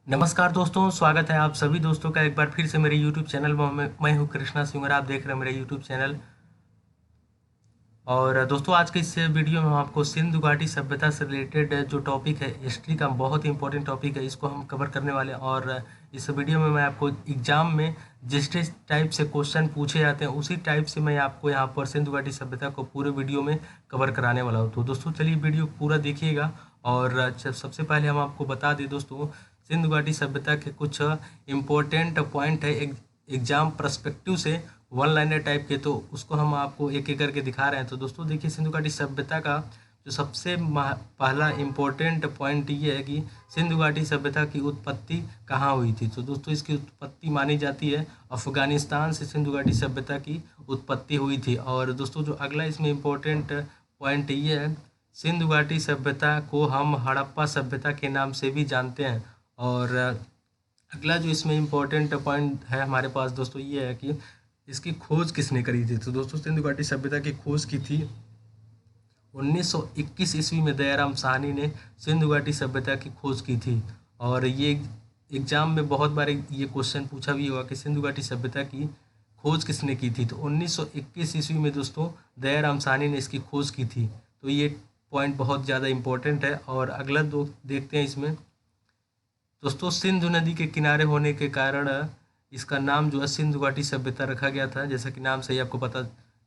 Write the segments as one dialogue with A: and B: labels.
A: नमस्कार दोस्तों, स्वागत है आप सभी दोस्तों का एक बार फिर से मेरे YouTube चैनल में। मैं हूं कृष्णा सिंह और आप देख रहे हैं मेरा YouTube चैनल। और दोस्तों, आज के इस वीडियो में हम आपको सिंधु घाटी सभ्यता से रिलेटेड जो टॉपिक है, हिस्ट्री का बहुत ही इंपॉर्टेंट टॉपिक है, इसको हम कवर करने वाले हैं। और इस वीडियो में मैं आपको एग्जाम में जिस टाइप से क्वेश्चन पूछे जाते हैं उसी टाइप से मैं आपको यहाँ पर सिंधु घाटी सभ्यता को पूरे वीडियो में कवर कराने वाला हूँ। तो दोस्तों चलिए वीडियो पूरा देखिएगा। और सबसे पहले हम आपको बता दें दोस्तों, सिंधु घाटी सभ्यता के कुछ इम्पोर्टेंट पॉइंट है एग्जाम पर्सपेक्टिव से, वन लाइनर टाइप के, तो उसको हम आपको एक एक करके दिखा रहे हैं। तो दोस्तों देखिए, सिंधु घाटी सभ्यता का जो सबसे पहला इम्पोर्टेंट पॉइंट ये है कि सिंधु घाटी सभ्यता की उत्पत्ति कहाँ हुई थी। तो दोस्तों इसकी उत्पत्ति मानी जाती है अफगानिस्तान से सिंधु घाटी सभ्यता की उत्पत्ति हुई थी। और दोस्तों जो अगला इसमें इम्पोर्टेंट पॉइंट ये है, सिंधु घाटी सभ्यता को हम हड़प्पा सभ्यता के नाम से भी जानते हैं। और अगला जो इसमें इम्पोर्टेंट पॉइंट है हमारे पास दोस्तों ये है कि इसकी खोज किसने करी थी। तो दोस्तों सिंधु घाटी सभ्यता की खोज की थी 1921 ईस्वी में दयाराम साहनी ने सिंधु घाटी सभ्यता की खोज की थी। और ये एग्जाम में बहुत बार ये क्वेश्चन पूछा भी हुआ कि सिंधु घाटी सभ्यता की खोज किसने की थी। तो 1921 ईस्वी में दोस्तों दयाराम साहनी ने इसकी खोज की थी। तो ये पॉइंट बहुत ज़्यादा इम्पोर्टेंट है। और अगला दो देखते हैं इसमें दोस्तों, सिंधु नदी के किनारे होने के कारण इसका नाम जो है सिंधु घाटी सभ्यता रखा गया था। जैसा कि नाम से ही आपको पता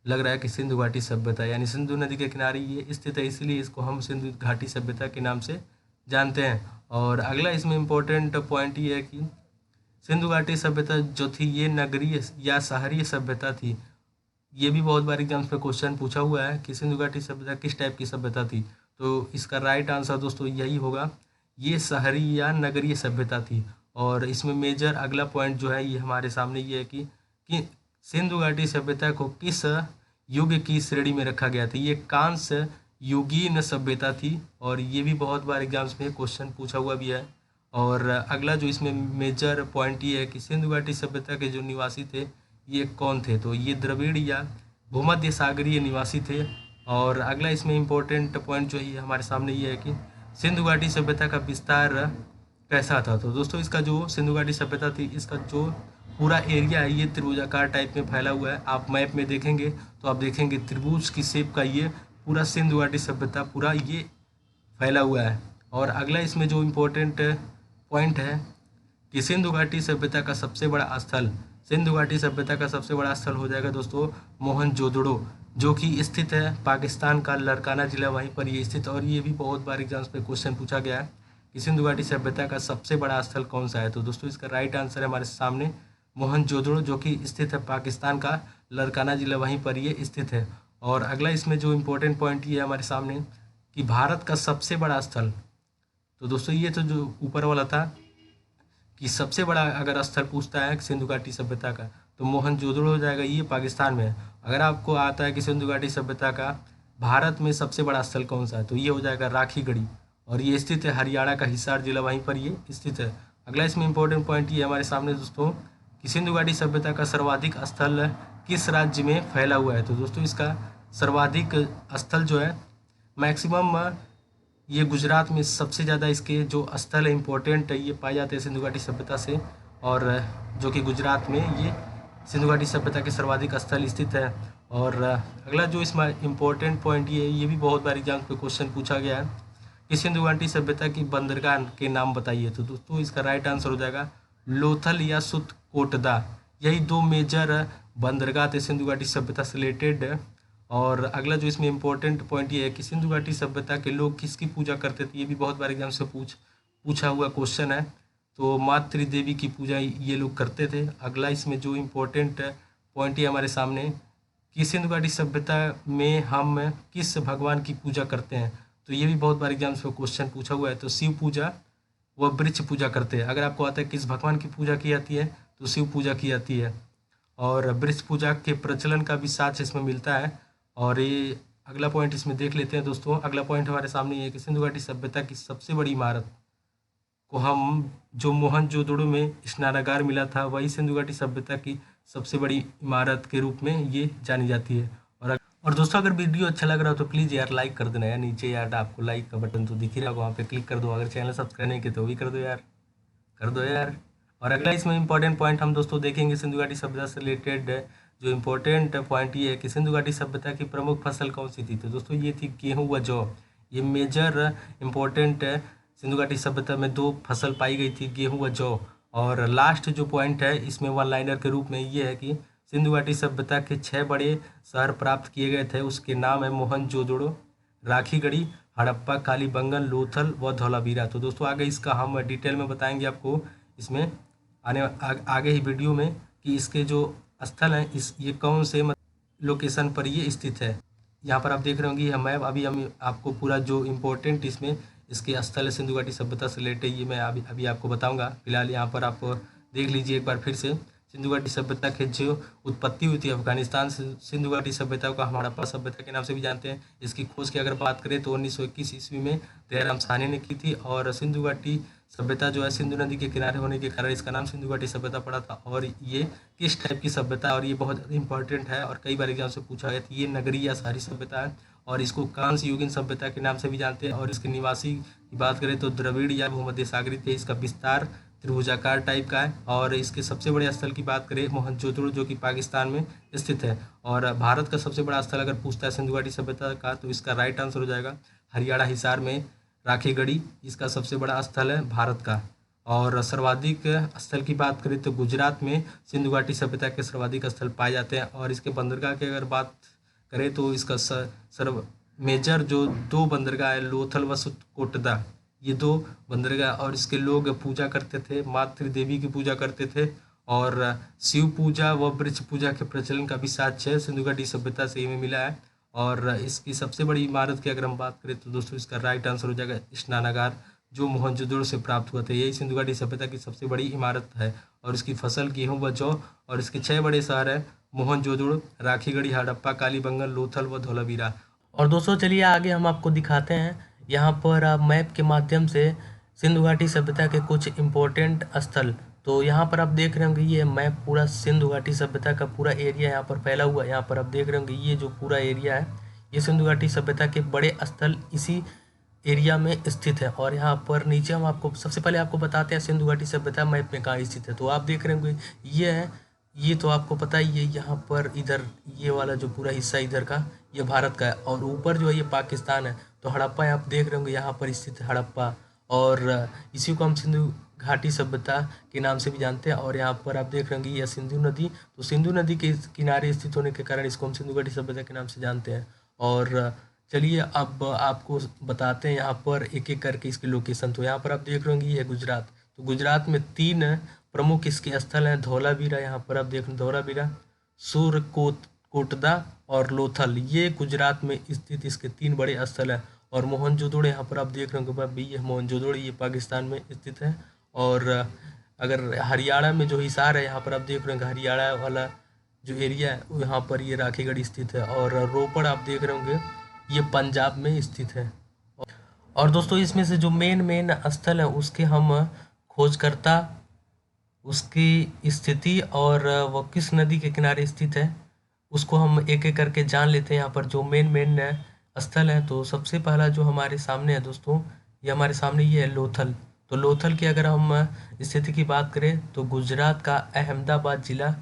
A: लग रहा है कि सिंधु घाटी सभ्यता यानी सिंधु नदी के किनारे ये स्थित है, इसलिए इसको हम सिंधु घाटी सभ्यता के नाम से जानते हैं। और अगला इसमें इम्पोर्टेंट पॉइंट ये है कि सिंधु घाटी सभ्यता जो थी ये नगरीय या शहरीय सभ्यता थी। ये भी बहुत बार एग्जाम्स में क्वेश्चन पूछा हुआ है कि सिंधु घाटी सभ्यता किस टाइप की सभ्यता थी। तो इसका राइट आंसर दोस्तों यही होगा, ये शहरी या नगरीय सभ्यता थी। और इसमें मेजर अगला पॉइंट जो है ये हमारे सामने ये है कि सिंधु घाटी सभ्यता को किस युग की श्रेणी में रखा गया था। ये कांस्य युगीन सभ्यता थी। और ये भी बहुत बार एग्जाम्स में क्वेश्चन पूछा हुआ भी है। और अगला जो इसमें मेजर पॉइंट ये है कि सिंधु घाटी सभ्यता के जो निवासी थे ये कौन थे। तो ये द्रविड़ या भूमध्य सागरीय निवासी थे। और अगला इसमें इम्पोर्टेंट पॉइंट जो है हमारे सामने ये है कि सिंधु घाटी सभ्यता का विस्तार कैसा था। तो दोस्तों इसका जो सिंधु घाटी सभ्यता थी इसका जो पूरा एरिया है ये त्रिभुजाकार टाइप में फैला हुआ है। आप मैप में देखेंगे तो आप देखेंगे त्रिभुज की शेप का ये पूरा सिंधु घाटी सभ्यता पूरा ये फैला हुआ है। और अगला इसमें जो इम्पोर्टेंट पॉइंट है कि सिंधु घाटी सभ्यता का सबसे बड़ा स्थल, सिंधु घाटी सभ्यता का सबसे बड़ा स्थल हो जाएगा दोस्तों मोहनजोदड़ो, जो कि स्थित है पाकिस्तान का लड़काना जिला, वहीं पर ये स्थित। और ये भी बहुत बार एग्जाम्स पे क्वेश्चन पूछा गया है कि सिंधु घाटी सभ्यता का सबसे बड़ा स्थल कौन सा है। तो दोस्तों इसका राइट आंसर है हमारे सामने मोहनजोदड़ो, जो कि स्थित है पाकिस्तान का लड़काना जिला, वहीं पर ये स्थित है। और अगला इसमें जो इम्पोर्टेंट पॉइंट ये है हमारे सामने कि भारत का सबसे बड़ा स्थल। तो दोस्तों ये तो जो ऊपर वाला था कि सबसे बड़ा अगर स्थल पूछता है सिंधु घाटी सभ्यता का तो मोहनजोदड़ो हो जाएगा, ये पाकिस्तान में है। अगर आपको आता है कि सिंधु घाटी सभ्यता का भारत में सबसे बड़ा स्थल कौन सा है तो ये हो जाएगा राखीगढ़ी, और ये स्थित है हरियाणा का हिसार जिला, वहीं पर ये स्थित है। अगला इसमें इंपॉर्टेंट पॉइंट ये हमारे सामने दोस्तों कि सिंधु घाटी सभ्यता का सर्वाधिक स्थल किस राज्य में फैला हुआ है। तो दोस्तों इसका सर्वाधिक स्थल जो है मैक्सिमम ये गुजरात में सबसे ज़्यादा इसके जो स्थल है इम्पोर्टेंट है ये पाए जाते हैं सिंधु घाटी सभ्यता से। और जो कि गुजरात में ये सिंधु घाटी सभ्यता के सर्वाधिक स्थल स्थित है। और अगला जो इसमें इम्पोर्टेंट पॉइंट ये भी बहुत बार एग्जाम पे क्वेश्चन पूछा गया है कि सिंधु घाटी सभ्यता की बंदरगाह के नाम बताइए। तो दोस्तों इसका राइट आंसर हो जाएगा लोथल या सुतकोटदा। यही दो मेजर बंदरगाह थे सिंधु घाटी सभ्यता से रिलेटेड। और अगला जो इसमें इम्पोर्टेंट पॉइंट ये है कि सिंधु घाटी सभ्यता के लोग किसकी पूजा करते थे। ये भी बहुत बार एग्जाम से पूछा हुआ क्वेश्चन है। तो मातृ देवी की पूजा ये लोग करते थे। अगला इसमें जो इम्पोर्टेंट पॉइंट है हमारे सामने कि सिंधु घाटी सभ्यता में हम किस भगवान की पूजा करते हैं। तो ये भी बहुत बार एग्जाम्स में क्वेश्चन पूछा हुआ है। तो शिव पूजा व वृक्ष पूजा करते हैं। अगर आपको आता है किस भगवान की पूजा की जाती है तो शिव पूजा की जाती है। और वृक्ष पूजा के प्रचलन का भी साक्ष्य इसमें मिलता है। और ये अगला पॉइंट इसमें देख लेते हैं दोस्तों। अगला पॉइंट हमारे सामने ये है कि सिंधु घाटी सभ्यता की सबसे बड़ी इमारत को हम जो मोहनजोदड़ो में स्नानागार मिला था वही सिंधु घाटी सभ्यता की सबसे बड़ी इमारत के रूप में ये जानी जाती है। और दोस्तों अगर वीडियो अच्छा लग रहा हो तो प्लीज़ यार लाइक कर देना यार। नीचे यार आपको लाइक का बटन तो दिख ही रहा होगा, वहाँ पे क्लिक कर दो। अगर चैनल सब्सक्राइब नहीं किया तो भी कर दो यार। कर दो यार। और अगला इसमें इंपॉर्टेंट पॉइंट हम दोस्तों देखेंगे सिंधु घाटी सभ्यता से रिलेटेड। जो इम्पोर्टेंट पॉइंट ये है कि सिंधु घाटी सभ्यता की प्रमुख फसल कौन सी थी, तो दोस्तों ये थी गेहूं व जौ। ये मेजर इम्पोर्टेंट है। सिंधु घाटी सभ्यता में दो फसल पाई गई थी, गेहूं व जौ। और लास्ट जो पॉइंट है इसमें वन लाइनर के रूप में ये है कि सिंधु घाटी सभ्यता के 6 बड़े शहर प्राप्त किए गए थे। उसके नाम है मोहनजोदड़ो, राखीगढ़ी, हड़प्पा, कालीबंगन, लोथल व धौलावीरा। तो दोस्तों आगे इसका हम डिटेल में बताएंगे आपको इसमें आगे ही वीडियो में कि इसके जो स्थल हैं ये कौन से लोकेशन पर ये स्थित है। यहाँ पर आप देख रहे होंगे यह मैप। अभी हम आपको पूरा जो इम्पोर्टेंट इसमें इसके स्थल है सिंधु घाटी सभ्यता से रिलेटेड ये मैं अभी आपको बताऊंगा। फिलहाल यहाँ पर आप देख लीजिए एक बार फिर से। सिंधु घाटी सभ्यता की जो उत्पत्ति हुई थी अफगानिस्तान से, सिंधु घाटी सभ्यता को हम हड़प्पा सभ्यता के नाम से भी जानते हैं। इसकी खोज की अगर बात करें तो 1921 ईस्वी में दयाराम साहनी ने की थी। और सिंधु घाटी सभ्यता जो है सिंधु नदी के किनारे होने के कारण इसका नाम सिंधु घाटी सभ्यता पड़ा था। और ये किस टाइप की सभ्यता, और ये बहुत इंपॉर्टेंट है और कई बार एग्जाम से पूछा गया था। ये नगरीय या शहरी सभ्यता है और इसको कांस्य युगीन सभ्यता के नाम से भी जानते हैं। और इसके निवासी की बात करें तो द्रविड़ या भूमध्य सागरीय थे। इसका विस्तार त्रिभुजाकार टाइप का है। और इसके सबसे बड़े स्थल की बात करें मोहनजोदड़ो जो कि पाकिस्तान में स्थित है। और भारत का सबसे बड़ा स्थल अगर पूछता है सिंधु घाटी सभ्यता का तो इसका राइट आंसर हो जाएगा हरियाणा हिसार में राखीगढ़ी। इसका सबसे बड़ा स्थल है भारत का। और सर्वाधिक स्थल की बात करें तो गुजरात में सिंधु घाटी सभ्यता के सर्वाधिक स्थल पाए जाते हैं। और इसके बंदरगाह की अगर बात करें तो इसका सर्व मेजर जो दो बंदरगाह है लोथल व कोटदा, ये दो बंदरगाह। और इसके लोग पूजा करते थे, मातृ देवी की पूजा करते थे। और शिव पूजा व वृक्ष पूजा के प्रचलन का भी साक्ष्य सिंधु घाटी सभ्यता से हमें मिला है। और इसकी सबसे बड़ी इमारत की अगर हम बात करें तो दोस्तों इसका राइट आंसर हो जाएगा स्नानागार जो मोहनजोदड़ो से प्राप्त हुआ था। यही सिंधु घाटी सभ्यता की सबसे बड़ी इमारत है। और इसकी फसल गेहूं व जौ। और इसके 6 बड़े शहर है मोहनजोदड़ो, राखीगढ़ी, हड़प्पा, कालीबंगन, लोथल व धौलावीरा।
B: और दोस्तों चलिए आगे हम आपको दिखाते हैं यहाँ पर आप मैप के माध्यम से सिंधु घाटी सभ्यता के कुछ इम्पोर्टेंट स्थल। तो यहाँ पर आप देख रहे होंगे ये मैप पूरा सिंधु घाटी सभ्यता का पूरा एरिया यहाँ पर फैला हुआ है। यहाँ पर आप देख रहे होंगे ये जो पूरा एरिया है ये सिंधु घाटी सभ्यता के बड़े स्थल इसी एरिया में स्थित है। और यहाँ पर नीचे हम आपको सबसे पहले आपको बताते हैं सिंधु घाटी सभ्यता मैप में कहाँ स्थित है। तो आप देख रहे होंगे ये है, ये तो आपको पता ही है यहाँ पर इधर ये वाला जो पूरा हिस्सा इधर का ये भारत का है। और ऊपर जो है ये पाकिस्तान है। तो हड़प्पा आप देख रहे होंगे यहाँ पर स्थित है हड़प्पा। और इसी को हम सिंधु घाटी सभ्यता के नाम से भी जानते हैं। और यहाँ पर आप देख रहे होंगे यह सिंधु नदी, तो सिंधु नदी के किनारे स्थित होने के कारण इसको हम सिंधु घाटी सभ्यता के नाम से जानते हैं। और चलिए अब आपको बताते हैं यहाँ पर एक एक करके इसकी लोकेशन। तो यहाँ पर आप देख रहे होंगे ये है गुजरात। तो गुजरात में 3 प्रमुख इसके स्थल हैं। धौलावीरा, यहाँ पर आप देख धौलावीरा, कोटदा और लोथल, ये गुजरात में स्थित इसके 3 बड़े स्थल हैं। और मोहनजोदड़ो यहाँ पर आप देख रहे होंगे भाई ये मोहनजोदड़ो ये पाकिस्तान में स्थित है। और अगर हरियाणा में जो हिसार है यहाँ पर आप देख रहे होंगे हरियाणा वाला जो एरिया है यहाँ पर ये राखीगढ़ी स्थित है। और रोपड़ आप देख रहे होंगे ये पंजाब में स्थित है। और दोस्तों इसमें से जो मेन स्थल है उसके हम खोजकर्ता, उसकी स्थिति और वो किस नदी के किनारे स्थित है उसको हम एक एक करके जान लेते हैं। यहाँ पर जो मेन स्थल है तो सबसे पहला जो हमारे सामने है दोस्तों ये हमारे सामने ये है लोथल। तो लोथल की अगर हम स्थिति की बात करें तो गुजरात का अहमदाबाद जिला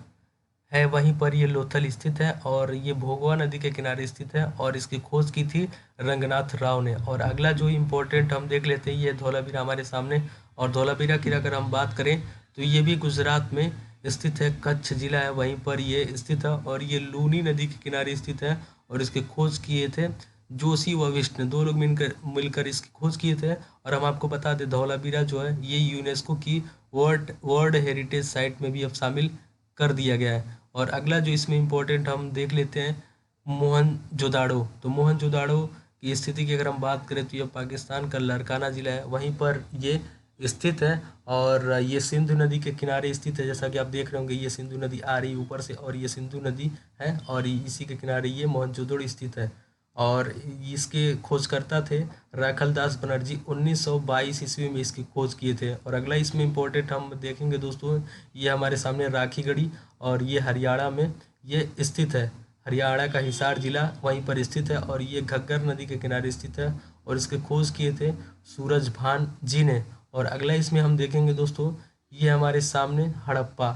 B: है, वहीं पर ये लोथल स्थित है। और ये भोगवा नदी के किनारे स्थित है। और इसकी खोज की थी रंगनाथ राव ने। और अगला जो इम्पोर्टेंट हम देख लेते हैं ये धौलावीरा हमारे सामने। और धौलावीरा की अगर हम बात करें तो ये भी गुजरात में स्थित है, कच्छ जिला है वहीं पर ये स्थित है। और ये लूनी नदी के किनारे स्थित है। और इसकी खोज किए थे जोशी व विष्णु, 2 लोग मिलकर इसकी खोज किए थे। और हम आपको बता दें धौलावीरा जो है ये यूनेस्को की वर्ल्ड हेरिटेज साइट में भी अब शामिल कर दिया गया है। और अगला जो इसमें इम्पोर्टेंट हम देख लेते हैं मोहनजोदड़ो। तो मोहनजोदड़ो की स्थिति की अगर हम बात करें तो यह पाकिस्तान का लारकाना जिला है, वहीं पर ये स्थित है। और ये सिंधु नदी के किनारे स्थित है। जैसा कि आप देख रहे होंगे ये सिंधु नदी आ रही है ऊपर से और ये सिंधु नदी है। और इसी के किनारे ये मोहनजोदड़ो स्थित है। और इसके खोजकर्ता थे राखलदास बनर्जी, 1922 ईस्वी में इसकी खोज किए थे। और अगला इसमें इम्पोर्टेंट हम देखेंगे दोस्तों ये हमारे सामने राखीगढ़ी, और ये हरियाणा में ये स्थित है। हरियाणा का हिसार जिला वहीं पर स्थित है। और ये घग्गर नदी के किनारे स्थित है। और इसके खोज किए थे सूरजभान जी ने। और अगला इसमें हम देखेंगे दोस्तों, ये हमारे सामने हड़प्पा।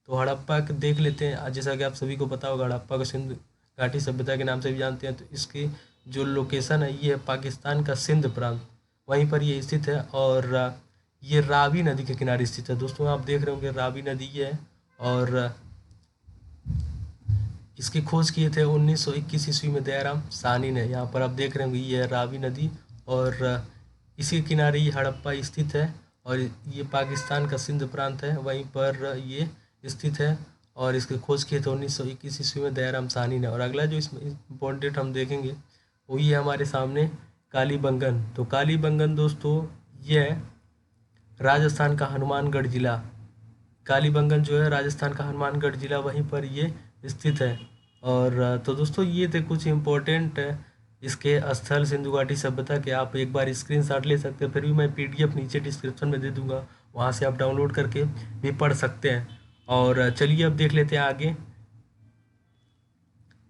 B: तो हड़प्पा के देख लेते हैं। जैसा कि आप सभी को पता होगा, हड़प्पा को सिंधु घाटी सभ्यता के नाम से भी जानते हैं। तो इसकी जो लोकेशन है ये है पाकिस्तान का सिंध प्रांत, वहीं पर ये स्थित है। और ये रावी नदी के किनारे स्थित है। दोस्तों आप देख रहे होंगे रावी नदी ये है, और इसकी खोज किए थे 1921 ईस्वी में दयाराम साहनी ने। यहाँ पर आप देख रहे होंगे ये है रावी नदी, और इसी के किनारे ये हड़प्पा स्थित है, और ये पाकिस्तान का सिंध प्रांत है, वहीं पर ये स्थित है। और इसकी खोज किए थे 1921 ईस्वी में दयाराम साहनी ने। और अगला जो इसमें इम्पोर्टेंट हम देखेंगे वो ये हमारे सामने कालीबंगन। तो कालीबंगन दोस्तों ये है राजस्थान का हनुमानगढ़ जिला। कालीबंगन जो है राजस्थान का हनुमानगढ़ जिला, वहीं पर ये स्थित है। और तो दोस्तों ये थे कुछ इम्पोर्टेंट इसके स्थल सिंधु घाटी सभ्यता के। आप एक बार स्क्रीनशॉट ले सकते हैं, फिर भी मैं पीडीएफ नीचे डिस्क्रिप्शन में दे दूंगा, वहाँ से आप डाउनलोड करके भी पढ़ सकते हैं। और चलिए अब देख लेते हैं आगे।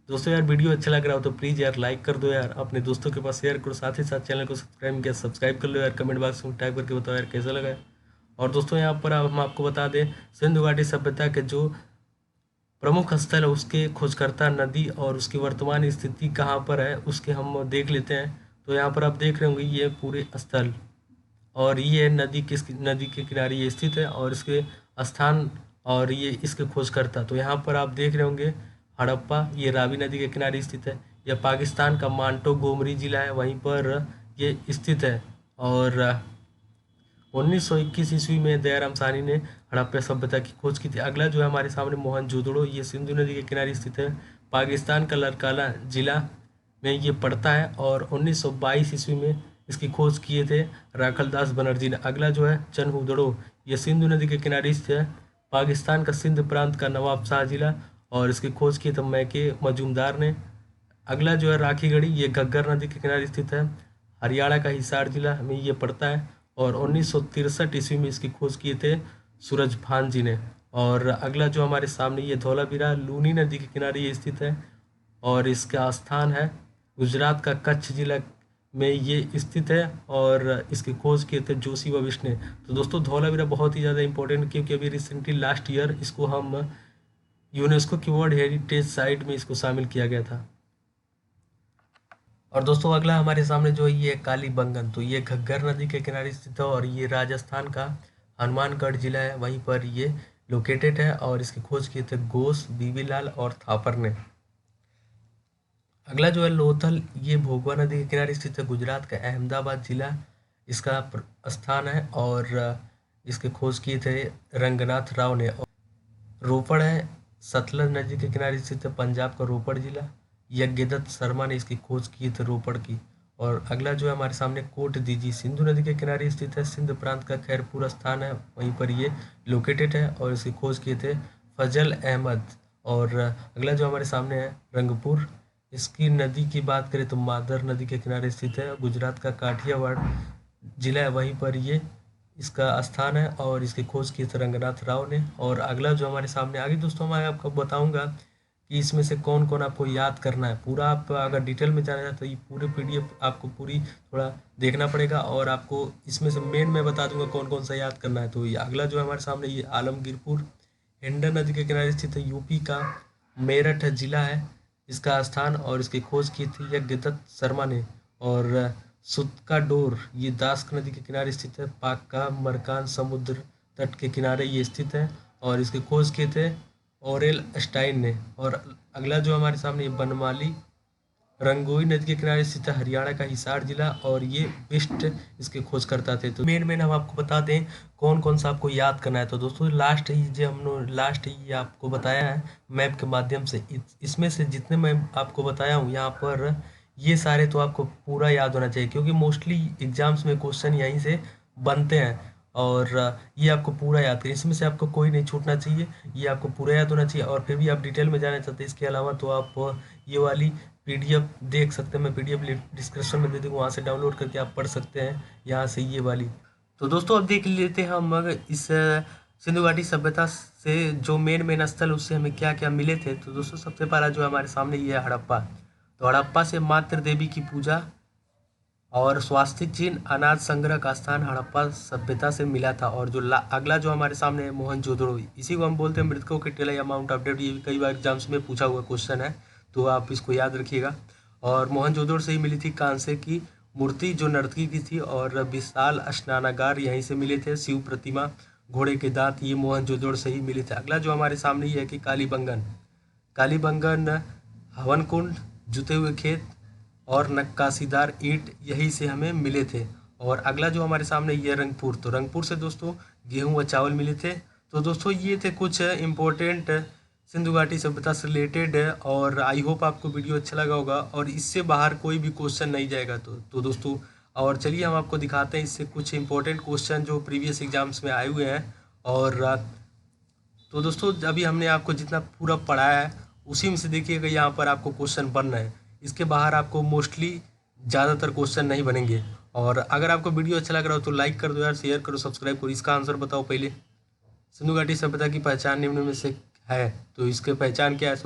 B: दोस्तों यार वीडियो अच्छा लग रहा हो तो प्लीज़ यार लाइक कर दो यार, अपने दोस्तों के पास शेयर करो, साथ ही साथ चैनल को सब्सक्राइब कर लो यार। कमेंट बॉक्स में टाइप करके बताओ यार कैसा लगा है। और दोस्तों यहाँ पर हम आपको बता दें, सिंधु घाटी सभ्यता के जो प्रमुख स्थल है उसके खोजकर्ता नदी और उसकी वर्तमान स्थिति कहाँ पर है उसके हम देख लेते हैं। तो यहाँ पर आप देख रहे होंगे ये पूरे स्थल, और ये नदी के किनारे ये स्थित है, और इसके स्थान और ये इसके खोजकर्ता। तो यहाँ पर आप देख रहे होंगे हड़प्पा, ये रावी नदी के किनारे स्थित है। यह पाकिस्तान का मांटो गोमरी जिला है, वहीं पर ये स्थित है। और 1921 ईस्वी में दयाराम साहनी ने हड़प्पा सभ्यता की खोज की थी। अगला जो है हमारे सामने मोहनजोदड़ो, ये सिंधु नदी के किनारे स्थित है, पाकिस्तान का लरकाला जिला में ये पड़ता है। और 1922 ईस्वी में इसकी खोज किए थे राखलदास बनर्जी ने। अगला जो है चनहुदड़ो, ये सिंधु नदी के किनारे स्थित है, पाकिस्तान का सिंध प्रांत का नवाब शाह जिला, और इसकी खोज की थे मैके मजूमदार ने। अगला जो है राखीगढ़ी, ये घग्गर नदी के किनारे स्थित है, हरियाणा का हिसार जिला में ये पड़ता है। और 1963 ईस्वी में इसकी खोज किए थे सूरजभान जी ने। और अगला जो हमारे सामने ये धौलावीरा लूनी नदी के किनारे ये स्थित है, और इसका स्थान है गुजरात का कच्छ जिला में ये स्थित है। और इसकी खोज किए थे जोशी व विष्णु। तो दोस्तों धौलावीरा बहुत ही ज़्यादा इंपॉर्टेंट, क्योंकि अभी रिसेंटली लास्ट ईयर इसको हम यूनेस्को की वर्ल्ड हेरिटेज साइट में इसको शामिल किया गया था। और दोस्तों अगला हमारे सामने जो ये कालीबंगन, तो ये घग्गर नदी के किनारे स्थित है, और ये राजस्थान का हनुमानगढ़ जिला है, वहीं पर ये लोकेटेड है। और इसकी खोज किए थे घोष, बीबीलाल और थापर ने। अगला जो है लोथल, ये भोगवा नदी के किनारे स्थित है, गुजरात का अहमदाबाद जिला इसका स्थान है। और इसके खोज किए थे रंगनाथ राव ने। रोपड़ है, सतलज नदी के किनारे स्थित है, पंजाब का रोपड़ जिला, यज्ञदत्त शर्मा ने इसकी खोज की थी रोपड़ की। और अगला जो है हमारे सामने कोट दीजी, सिंधु नदी के किनारे स्थित है, सिंध प्रांत का खैरपुर स्थान है, वहीं पर ये लोकेटेड है। और इसकी खोज किए थे फजल अहमद। और अगला जो हमारे सामने है रंगपुर, इसकी नदी की बात करें तो मादर नदी के किनारे स्थित है, गुजरात का काठियावाड़ जिला है, वहीं पर ये इसका स्थान है। और इसकी खोज की थे रंगनाथ राव ने। और अगला जो हमारे सामने आगे दोस्तों मैं आपको बताऊंगा कि इसमें से कौन कौन आपको याद करना है। पूरा आप अगर डिटेल में जाना है तो ये पूरे पीडीएफ आपको पूरी थोड़ा देखना पड़ेगा, और आपको इसमें से मेन मैं बता दूंगा कौन कौन सा याद करना है। तो ये अगला जो है हमारे सामने ये आलमगीरपुर, हिंडन नदी के किनारे स्थित है, यूपी का मेरठ जिला है इसका स्थान। और इसकी खोज की थी यज्ञदत्त शर्मा ने। और सुतका डोर, ये दास्क नदी के किनारे स्थित है, पाक का मरकान समुद्र तट के किनारे ये स्थित है। और इसकी खोज किए थे ओरेल स्टाइन ने। और अगला जो हमारे सामने बनमाली, रंगोई नदी के किनारे स्थित है, हरियाणा का हिसार जिला, और ये बिस्ट इसके खोजकर्ता थे। तो मेन हम आपको बता दें कौन कौन सा आपको याद करना है। तो दोस्तों लास्ट ये आपको बताया है मैप के माध्यम से। इसमें से जितने मैं आपको बताया हूँ यहाँ पर, ये सारे तो आपको पूरा याद होना चाहिए, क्योंकि मोस्टली एग्जाम्स में क्वेश्चन यहीं से बनते हैं। और ये आपको पूरा याद करें, इसमें से आपको कोई नहीं छूटना चाहिए, ये आपको पूरा याद होना चाहिए। और फिर भी आप डिटेल में जाना चाहते हैं इसके अलावा, तो आप ये वाली पीडीएफ देख सकते हैं, मैं पीडीएफ डिस्क्रिप्शन में दे दूँगा, वहाँ से डाउनलोड करके आप पढ़ सकते हैं यहाँ से ये वाली। तो दोस्तों अब देख लेते हैं हम इस सिंधु घाटी सभ्यता से जो मेन स्थल उससे हमें क्या क्या मिले थे। तो दोस्तों सबसे पहला जो हमारे सामने ये है हड़प्पा। तो हड़प्पा से मातृ देवी की पूजा
A: और स्वास्तिक चिन्ह अनाज संग्रह का स्थान हड़प्पा सभ्यता से मिला था। और जो अगला जो हमारे सामने है मोहनजोदड़ो, इसी को हम बोलते हैं मृतकों के टीला या माउंट अपडेट। ये भी कई बार एग्जाम्स में पूछा हुआ क्वेश्चन है, तो आप इसको याद रखिएगा। और मोहनजोदड़ो से ही मिली थी कांसे की मूर्ति जो नर्तकी की थी, और विशाल स्नानागार यहीं से मिले थे। शिव प्रतिमा, घोड़े के दांत, ये मोहनजोदड़ो से ही मिले थे। अगला जो हमारे सामने ये है कि कालीबंगन हवन कुंड, जुते हुए खेत और नक्काशीदार ईंट यही से हमें मिले थे। और अगला जो हमारे सामने ये रंगपुर, तो रंगपुर से दोस्तों गेहूं व चावल मिले थे। तो दोस्तों ये थे कुछ इम्पोर्टेंट सिंधु घाटी सभ्यता से रिलेटेड, और आई होप आपको वीडियो अच्छा लगा होगा और इससे बाहर कोई भी क्वेश्चन नहीं जाएगा। तो दोस्तों, और चलिए हम आपको दिखाते हैं इससे कुछ इंपॉर्टेंट क्वेश्चन जो प्रीवियस एग्जाम्स में आए हुए हैं। और तो दोस्तों अभी हमने आपको जितना पूरा पढ़ाया है उसी में से देखिएगा यहाँ पर आपको क्वेश्चन बन रहे हैं। इसके बाहर आपको मोस्टली ज़्यादातर क्वेश्चन नहीं बनेंगे। और अगर आपको वीडियो अच्छा लग रहा हो तो लाइक कर दो यार, शेयर करो, सब्सक्राइब करो। इसका आंसर बताओ पहले। सिंधु घाटी सभ्यता की पहचान निम्न में से है, तो इसके पहचान क्या है?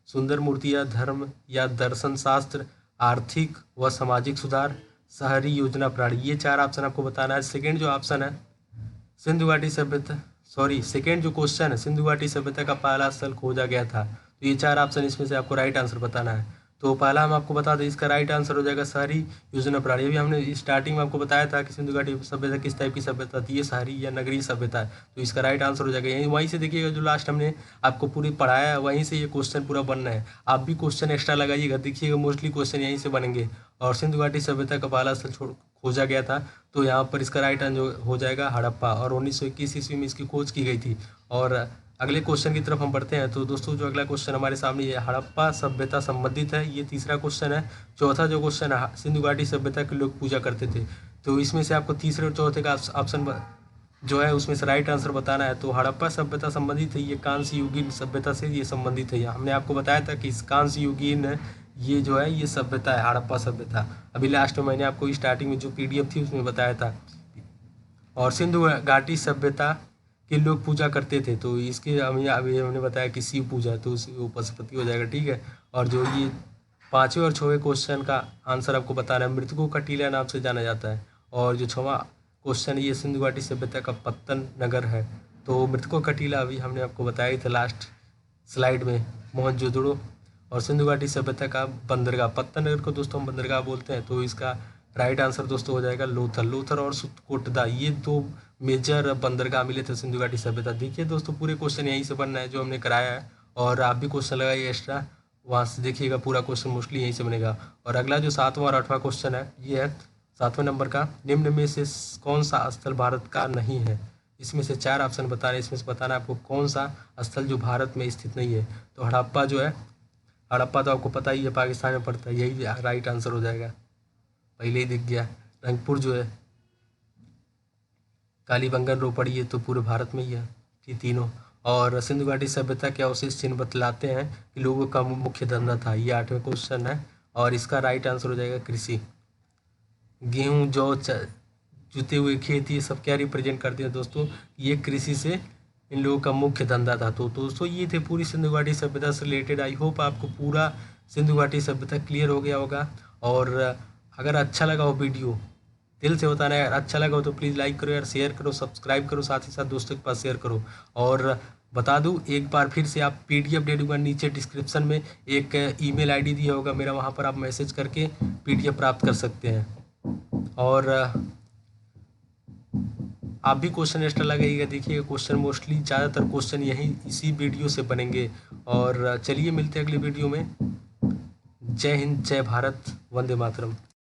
A: सुंदर मूर्तियाँ, धर्म या दर्शन शास्त्र, आर्थिक व सामाजिक सुधार, शहरी योजना प्रणाली। ये 4 ऑप्शन आपको बताना है। सेकेंड जो ऑप्शन है सिंधु घाटी सभ्यता, सेकेंड जो क्वेश्चन है, सिंधु घाटी सभ्यता का पहला स्थल खोजा गया था। तो ये 4 ऑप्शन इसमें से आपको राइट आंसर बताना है। तो पहला हम आपको बता दें, इसका राइट आंसर हो जाएगा शहरी योजना प्रणाली। अभी हमने स्टार्टिंग में आपको बताया था कि सिंधु घाटी सभ्यता किस टाइप की सभ्यता थी, ये शहरी या नगरीय सभ्यता है। तो इसका राइट आंसर हो जाएगा यहीं। वहीं से देखिएगा जो लास्ट हमने आपको पूरी पढ़ाया है वहीं से ये क्वेश्चन पूरा बनना है। आप भी क्वेश्चन एक्स्ट्रा लगाइएगा, देखिएगा मोस्टली क्वेश्चन यहीं से बनेंगे। और सिंधु घाटी सभ्यता का पहला स्थल खोजा गया था, तो यहाँ पर इसका राइट आंसर हो जाएगा हड़प्पा, और 1921 ईस्वी में इसकी खोज की गई थी। और अगले क्वेश्चन की तरफ हम बढ़ते हैं। तो दोस्तों जो अगला क्वेश्चन हमारे सामने ये हड़प्पा सभ्यता संबंधित है, ये तीसरा क्वेश्चन है। चौथा जो क्वेश्चन है, सिंधु घाटी सभ्यता के लोग पूजा करते थे। तो इसमें से आपको तीसरे और चौथे का ऑप्शन जो है उसमें से राइट आंसर बताना है। तो हड़प्पा सभ्यता संबंधित है, ये कांस्य युगीन सभ्यता से ये संबंधित है। हमने आपको बताया था कि इस कांस्य युगीन ये जो है ये सभ्यता है हड़प्पा सभ्यता। अभी लास्ट में मैंने आपको स्टार्टिंग में जो PDF थी उसमें बताया था। और सिंधु घाटी सभ्यता के लोग पूजा करते थे, तो इसके अभी हमने बताया कि शिव पूजा, तो उसी वो पशुपति हो जाएगा, ठीक है। और जो ये 5वें और 6वें क्वेश्चन का आंसर आपको बताना है। मृतकों का टीला नाम से जाना जाता है। और जो 6वां क्वेश्चन ये सिंधु घाटी सभ्यता का पत्तन नगर है। तो मृतकों का टीला अभी हमने आपको बताया था लास्ट स्लाइड में, मोहनजोदड़ो। और सिंधु घाटी सभ्यता का बंदरगाह, पत्तन नगर को दोस्तों हम बंदरगाह बोलते हैं। तो इसका राइट आंसर दोस्तों हो जाएगा लोथल और सुतकोटदा, ये 2 मेजर बंदरगाह मिले थे सिंधु घाटी सभ्यता। देखिए दोस्तों पूरे क्वेश्चन यहीं से बनना है जो हमने कराया है, और आप भी क्वेश्चन लगाइए एक्स्ट्रा, वहाँ से देखिएगा पूरा क्वेश्चन मोस्टली यहीं से बनेगा। और अगला जो 7वां और 8वां क्वेश्चन है ये है 7वें नंबर का, निम्न में से कौन सा स्थल भारत का नहीं है? इसमें से 4 ऑप्शन बताने, इसमें से बताना आपको कौन सा स्थल जो भारत में स्थित नहीं है। तो हड़प्पा जो है, हड़प्पा तो आपको पता ही है पाकिस्तान में पड़ता है, यही राइट आंसर हो जाएगा, पहले ही दिख गया। रंगपुर जो है, कालीबंगन, रोपड़ी, ये तो पूरे भारत में ही है, ये तीनों। और सिंधु घाटी सभ्यता के अवशेष चिन्ह बतलाते हैं कि लोगों का मुख्य धंधा था, ये 8वें क्वेश्चन है। और इसका राइट आंसर हो जाएगा कृषि। गेहूँ, जौ, जुते हुए खेत, ये सब क्या रिप्रेजेंट करते हैं दोस्तों? ये कृषि से इन लोगों का मुख्य धंधा था। तो दोस्तों ये थे पूरी सिंधु घाटी सभ्यता से रिलेटेड। आई होप आपको पूरा सिंधु घाटी सभ्यता क्लियर हो गया होगा। और अगर अच्छा लगा हो वीडियो, दिल से बताना है, अगर अच्छा लगा हो तो प्लीज़ लाइक करो यार, शेयर करो, सब्सक्राइब करो, साथ ही साथ दोस्तों के पास शेयर करो। और बता दूं एक बार फिर से, आप PDF दे दूँगा नीचे डिस्क्रिप्शन में, एक email ID दिया होगा मेरा, वहाँ पर आप मैसेज करके PDF प्राप्त कर सकते हैं। और आप भी क्वेश्चन एक्स्ट्रा लगाइएगा, देखिएगा क्वेश्चन मोस्टली ज़्यादातर क्वेश्चन यहीं इसी वीडियो से बनेंगे। और चलिए मिलते हैं अगले वीडियो में। जय हिंद, जय भारत, वंदे मातरम।